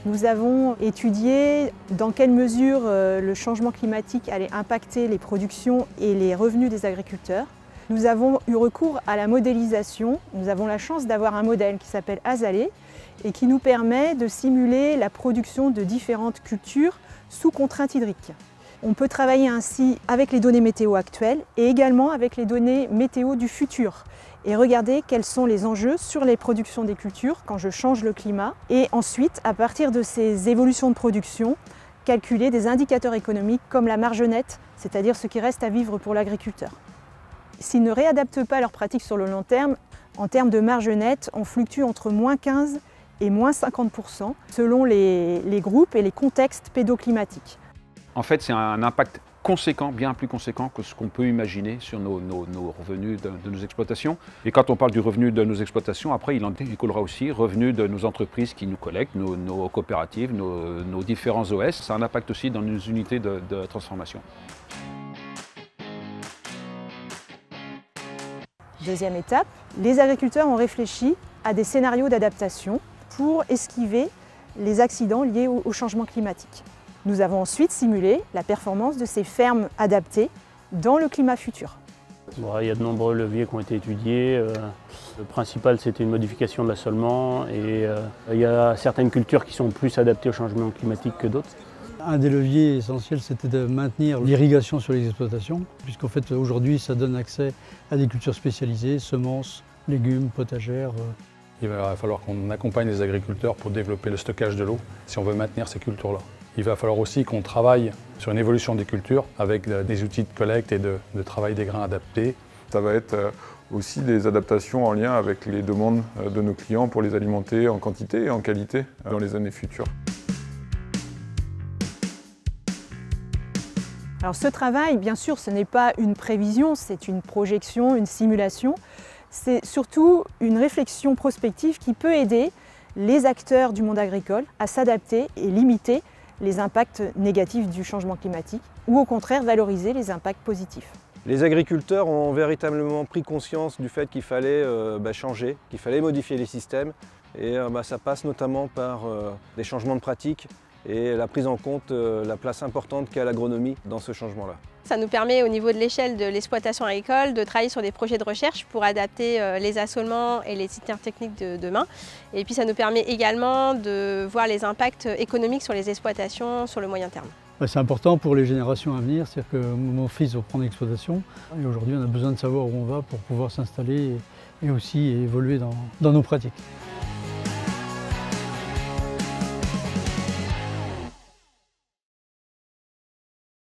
Nous avons étudié dans quelle mesure le changement climatique allait impacter les productions et les revenus des agriculteurs. Nous avons eu recours à la modélisation. Nous avons la chance d'avoir un modèle qui s'appelle Azalée et qui nous permet de simuler la production de différentes cultures sous contraintes hydriques. On peut travailler ainsi avec les données météo actuelles et également avec les données météo du futur et regarder quels sont les enjeux sur les productions des cultures quand je change le climat et ensuite, à partir de ces évolutions de production, calculer des indicateurs économiques comme la marge nette, c'est-à-dire ce qui reste à vivre pour l'agriculteur. S'ils ne réadaptent pas leurs pratiques sur le long terme, en termes de marge nette, on fluctue entre -15 et -50% selon les groupes et les contextes pédoclimatiques. En fait, c'est un impact conséquent, bien plus conséquent que ce qu'on peut imaginer sur nos revenus de nos exploitations. Et quand on parle du revenu de nos exploitations, après il en découlera aussi revenus de nos entreprises qui nous collectent, nos coopératives, nos différents OS. Ça a un impact aussi dans nos unités de transformation. Deuxième étape, les agriculteurs ont réfléchi à des scénarios d'adaptation pour esquiver les accidents liés au changement climatique. Nous avons ensuite simulé la performance de ces fermes adaptées dans le climat futur. Il y a de nombreux leviers qui ont été étudiés. Le principal, c'était une modification de l'assolement et il y a certaines cultures qui sont plus adaptées au changement climatique que d'autres. Un des leviers essentiels, c'était de maintenir l'irrigation sur les exploitations, puisqu'en fait aujourd'hui ça donne accès à des cultures spécialisées, semences, légumes, potagères. Il va falloir qu'on accompagne les agriculteurs pour développer le stockage de l'eau, si on veut maintenir ces cultures-là. Il va falloir aussi qu'on travaille sur une évolution des cultures avec des outils de collecte et de travail des grains adaptés. Ça va être aussi des adaptations en lien avec les demandes de nos clients pour les alimenter en quantité et en qualité dans les années futures. Alors ce travail, bien sûr, ce n'est pas une prévision, c'est une projection, une simulation. C'est surtout une réflexion prospective qui peut aider les acteurs du monde agricole à s'adapter et limiter les impacts négatifs du changement climatique ou au contraire valoriser les impacts positifs. Les agriculteurs ont véritablement pris conscience du fait qu'il fallait changer, qu'il fallait modifier les systèmes et ça passe notamment par des changements de pratiques et la prise en compte de la place importante qu'a l'agronomie dans ce changement-là. Ça nous permet au niveau de l'échelle de l'exploitation agricole de travailler sur des projets de recherche pour adapter les assolements et les itinéraires techniques de demain. Et puis ça nous permet également de voir les impacts économiques sur les exploitations sur le moyen terme. C'est important pour les générations à venir, c'est-à-dire que mon fils va prendre l'exploitation et aujourd'hui on a besoin de savoir où on va pour pouvoir s'installer et aussi évoluer dans nos pratiques.